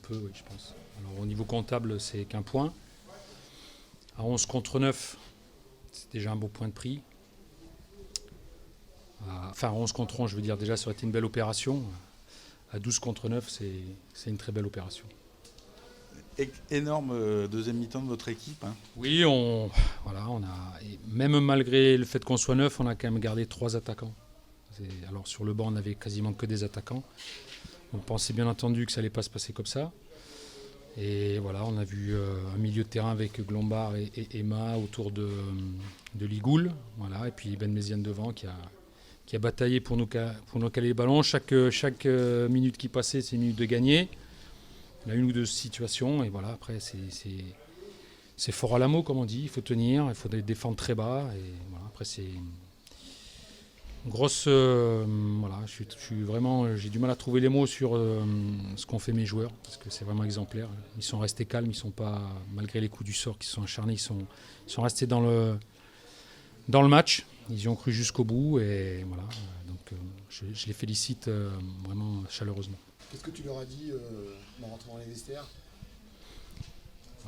peu, oui, je pense. Alors, au niveau comptable, c'est qu'un point. À 11 contre 9, c'est déjà un beau point de prix. Enfin, 11 contre 11, je veux dire, déjà, ça aurait été une belle opération. À 12 contre 9, c'est une très belle opération. Énorme deuxième mi-temps de votre équipe. Hein. Oui, voilà, et même malgré le fait qu'on soit neuf, on a quand même gardé 3 attaquants. Alors sur le banc, on n'avait quasiment que des attaquants. On pensait bien entendu que ça allait pas se passer comme ça. Et voilà, on a vu un milieu de terrain avec Glombard et Emma autour de Ligoul. Voilà, et puis Ben Méziane devant qui a bataillé pour nous caler les ballons. Chaque minute qui passait, c'est une minute de gagner. On a une ou deux situations et voilà, après c'est fort à l'amour comme on dit, il faut tenir, il faut défendre très bas et voilà, après c'est une grosse voilà, je suis vraiment, j'ai du mal à trouver les mots sur ce qu'ont fait mes joueurs parce que c'est vraiment exemplaire. Ils sont restés calmes, ils sont pas, malgré les coups du sort qui sont acharnés, ils sont restés dans le match, ils y ont cru jusqu'au bout et voilà, donc je les félicite vraiment chaleureusement. Qu'est-ce que tu leur as dit en rentrant dans les vestiaires ?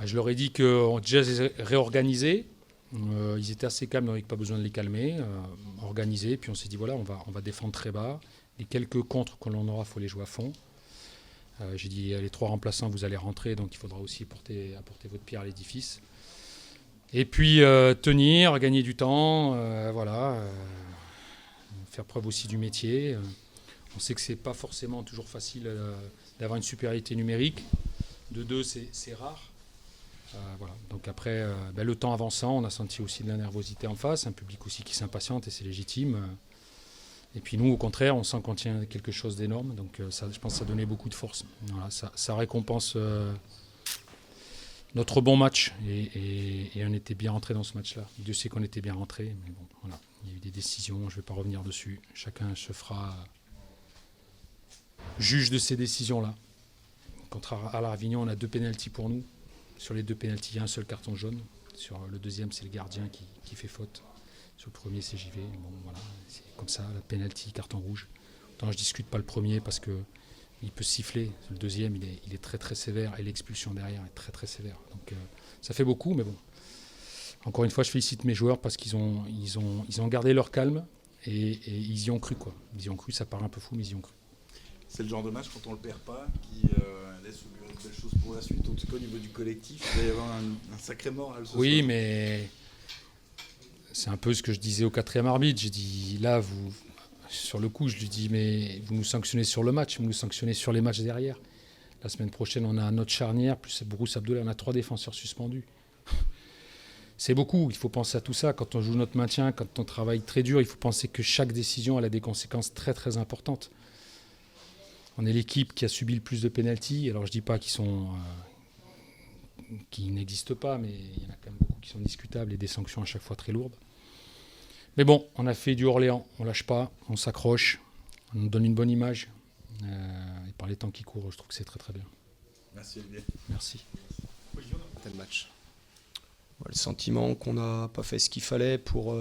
Je leur ai dit qu'on déjà réorganisé. Ils étaient assez calmes, on n'avait pas besoin de les calmer. Organisés, puis on s'est dit voilà, on va défendre très bas. Les quelques contres que l'on aura, il faut les jouer à fond. J'ai dit les 3 remplaçants, vous allez rentrer, donc il faudra aussi apporter votre pierre à l'édifice. Et puis tenir, gagner du temps, voilà, faire preuve aussi du métier. On sait que c'est pas forcément toujours facile d'avoir une supériorité numérique. De 2, c'est rare. Voilà. Donc après, le temps avançant, on a senti aussi de la nervosité en face, un public aussi qui s'impatiente et c'est légitime. Et puis nous, au contraire, on sent qu'on tient quelque chose d'énorme. Donc ça, je pense que ça donnait beaucoup de force. Voilà, ça récompense notre bon match. Et on était bien rentré dans ce match-là. Dieu sait qu'on était bien rentré. Mais bon, voilà, il y a eu des décisions, je ne vais pas revenir dessus. Chacun se fera juge de ces décisions-là. Contre Avignon, on a 2 pénaltys pour nous. Sur les 2 pénaltys, il y a un seul carton jaune. Sur le deuxième, c'est le gardien qui fait faute. Sur le premier, c'est JV. Bon, voilà, c'est comme ça, la pénalty, carton rouge. Autant je discute pas le premier parce que il peut siffler. Le deuxième, il est très très sévère et l'expulsion derrière est très très sévère. Donc ça fait beaucoup, mais bon. Encore une fois, je félicite mes joueurs parce qu'ils ont gardé leur calme et ils y ont cru, quoi. Ils y ont cru, ça paraît un peu fou, mais ils y ont cru. C'est le genre de match, quand on ne le perd pas, qui laisse augurer de belles choses pour la suite. En tout cas, au niveau du collectif, il va y avoir un sacré moral ce soir. Oui, mais c'est un peu ce que je disais au 4e arbitre. J'ai dit, là, sur le coup, je lui dis, mais vous nous sanctionnez sur le match, vous nous sanctionnez sur les matchs derrière. La semaine prochaine, on a notre charnière, plus Brousse Abdoulaye, on a 3 défenseurs suspendus. C'est beaucoup, il faut penser à tout ça. Quand on joue notre maintien, quand on travaille très dur, il faut penser que chaque décision elle a des conséquences très très importantes. On est l'équipe qui a subi le plus de pénaltys. Alors je ne dis pas qu'ils n'existent pas, mais il y en a quand même beaucoup qui sont discutables et des sanctions à chaque fois très lourdes. Mais bon, on a fait du Orléans, on ne lâche pas, on s'accroche, on nous donne une bonne image. Et par les temps qui courent, je trouve que c'est très très bien. Merci Olivier. Merci. Tel match. Le sentiment qu'on n'a pas fait ce qu'il fallait pour,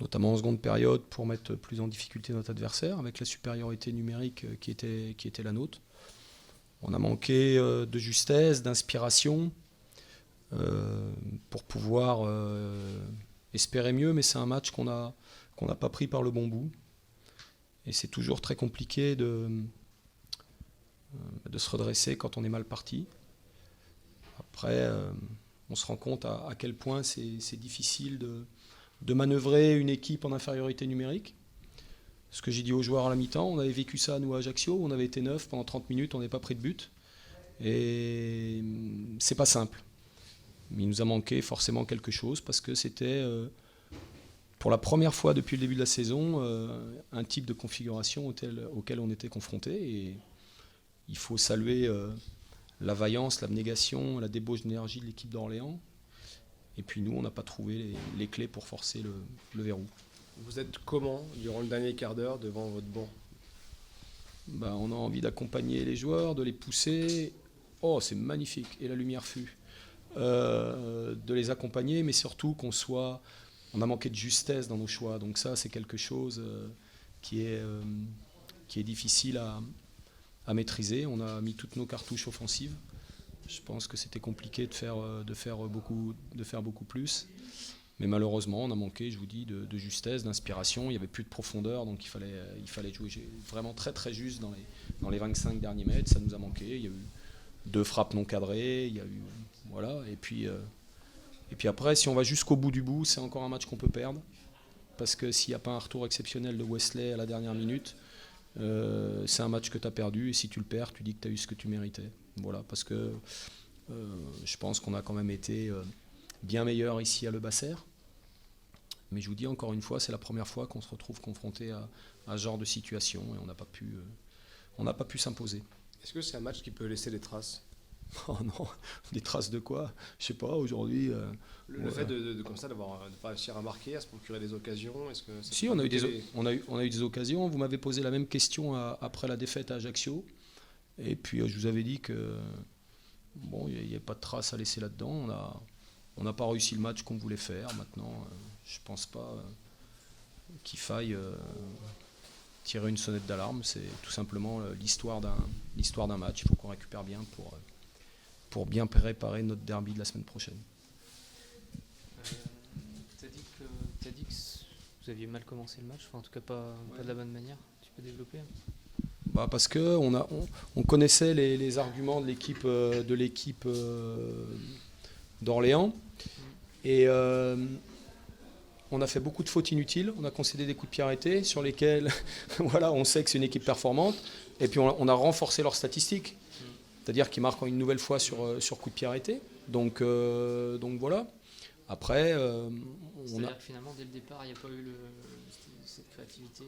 notamment en seconde période, pour mettre plus en difficulté notre adversaire, avec la supériorité numérique qui était la nôtre. On a manqué de justesse, d'inspiration, pour pouvoir espérer mieux, mais c'est un match qu'on n'a pas pris par le bon bout. Et c'est toujours très compliqué de se redresser quand on est mal parti. Après, on se rend compte à quel point c'est difficile de manœuvrer une équipe en infériorité numérique. Ce que j'ai dit aux joueurs à la mi-temps, on avait vécu ça nous à Ajaccio, on avait été 9 pendant 30 minutes, on n'est pas pris de but. Et c'est pas simple. Mais il nous a manqué forcément quelque chose parce que c'était, pour la première fois depuis le début de la saison, un type de configuration auquel on était confronté. Et il faut saluer la vaillance, l'abnégation, la débauche d'énergie de l'équipe d'Orléans. Et puis nous, on n'a pas trouvé les clés pour forcer le verrou. Vous êtes comment durant le dernier quart d'heure devant votre banc ? On a envie d'accompagner les joueurs, de les pousser. Oh, c'est magnifique. Et la lumière fut. De les accompagner, mais surtout on a manqué de justesse dans nos choix. Donc ça, c'est quelque chose qui est difficile à à maîtriser. On a mis toutes nos cartouches offensives. Je pense que c'était compliqué de faire beaucoup plus. Mais malheureusement, on a manqué, je vous dis, de justesse, d'inspiration. Il n'y avait plus de profondeur, donc il fallait jouer vraiment très très juste dans les 25 derniers mètres. Ça nous a manqué. Il y a eu 2 frappes non cadrées. Il y a eu, voilà. Et puis après, si on va jusqu'au bout du bout, c'est encore un match qu'on peut perdre. Parce que s'il n'y a pas un retour exceptionnel de Wesley à la dernière minute, c'est un match que tu as perdu. Et si tu le perds, tu dis que tu as eu ce que tu méritais. Voilà, parce que je pense qu'on a quand même été bien meilleur ici à Le Basser. Mais je vous dis encore une fois, c'est la première fois qu'on se retrouve confronté à ce genre de situation et on n'a pas pu s'imposer. Est-ce que c'est un match qui peut laisser des traces? Oh non, des traces de quoi? Je sais pas, aujourd'hui... Le fait de comme ça, de pas réussir à marquer, à se procurer des occasions, est-ce que ça Si, on a eu des occasions. Vous m'avez posé la même question après la défaite à Ajaccio. Et puis je vous avais dit que bon, il n'y a pas de traces à laisser là-dedans. On n'a pas réussi le match qu'on voulait faire. Maintenant, je ne pense pas qu'il faille tirer une sonnette d'alarme. C'est tout simplement l'histoire d'un match. Il faut qu'on récupère bien pour bien préparer notre derby de la semaine prochaine. Tu as dit que vous aviez mal commencé le match, enfin, en tout cas pas de la bonne manière. Tu peux développer? Parce qu'on connaissait les arguments de l'équipe d'Orléans et on a fait beaucoup de fautes inutiles, on a concédé des coups de pied arrêtés sur lesquels voilà, on sait que c'est une équipe performante et puis on a renforcé leurs statistiques, c'est-à-dire qu'ils marquent une nouvelle fois sur coups de pied arrêtés. Donc voilà. Après, c'est-à-dire que finalement dès le départ il n'y a pas eu cette créativité.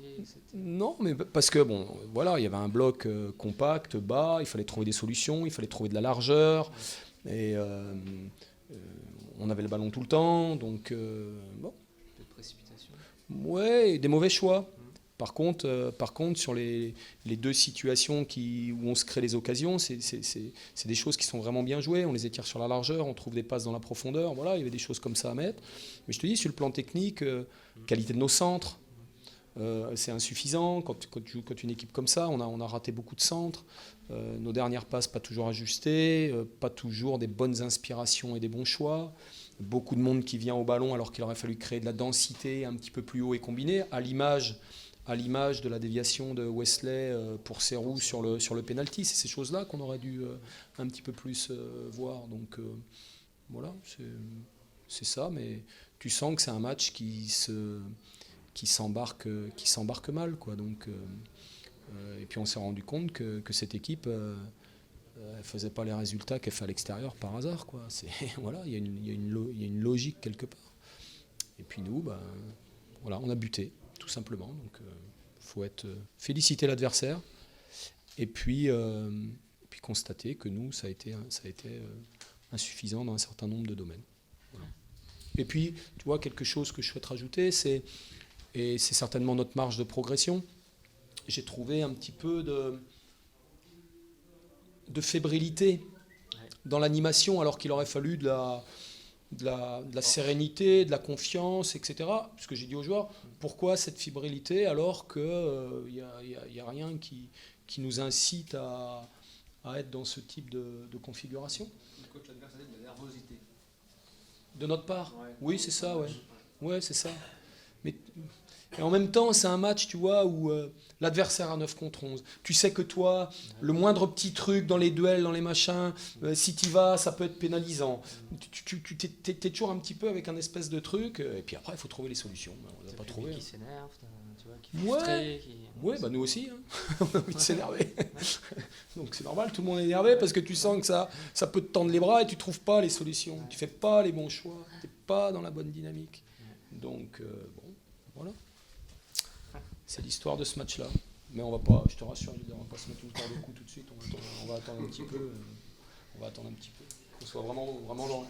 Non, mais parce que bon, voilà, il y avait un bloc compact, bas, il fallait trouver des solutions, il fallait trouver de la largeur, et on avait le ballon tout le temps, donc bon. De précipitation. Ouais, et des mauvais choix. Par contre, sur les 2 situations où on se crée les occasions, c'est des choses qui sont vraiment bien jouées. On les étire sur la largeur, on trouve des passes dans la profondeur. Voilà, il y avait des choses comme ça à mettre. Mais je te dis, sur le plan technique, qualité de nos centres, c'est insuffisant. Quand tu joues contre une équipe comme ça, on a raté beaucoup de centres. Nos dernières passes pas toujours ajustées, pas toujours des bonnes inspirations et des bons choix. Beaucoup de monde qui vient au ballon alors qu'il aurait fallu créer de la densité un petit peu plus haut et combiné, à l'image de la déviation de Wesley pour Serroux sur le penalty. C'est ces choses-là qu'on aurait dû un petit peu plus voir. Donc voilà, c'est ça. Mais tu sens que c'est un match qui s'embarque mal, quoi. Donc et puis on s'est rendu compte que cette équipe elle faisait pas les résultats qu'elle fait à l'extérieur par hasard, quoi. Voilà, il y a une logique quelque part. Et puis nous, voilà, on a buté tout simplement. Donc faut féliciter l'adversaire et puis constater que nous ça a été insuffisant dans un certain nombre de domaines. Voilà. Et puis tu vois, quelque chose que je souhaite rajouter, c'est certainement notre marge de progression. J'ai trouvé un petit peu de fébrilité dans l'animation, alors qu'il aurait fallu de la sérénité, de la confiance, etc. Parce que j'ai dit aux joueurs, pourquoi cette fébrilité alors qu'il n'y a rien qui nous incite à être dans ce type de configuration? Le coach adverse a dit de la nervosité. De notre part? Ouais. Oui, c'est ça, ouais. Ouais, c'est ça. Mais et en même temps, c'est un match, tu vois, où l'adversaire a 9 contre 11. Tu sais que toi, le moindre petit truc dans les duels, dans les machins, si tu y vas, ça peut être pénalisant. Tu t'es toujours un petit peu avec un espèce de truc, et puis après, il faut trouver les solutions. On ne l'a pas trouvé. Qui s'énerve, tu vois, qui est frustré. Ouais, nous aussi, hein. On a envie de s'énerver. Donc c'est normal, tout le monde est énervé parce que tu sens que ça peut te tendre les bras et tu ne trouves pas les solutions. Tu ne fais pas les bons choix, tu n'es pas dans la bonne dynamique. Donc, bon, voilà. C'est l'histoire de ce match-là. Mais on va pas, je te rassure, on va pas se mettre une corde au cou tout de suite. On va attendre un petit peu. Qu'on soit vraiment dans...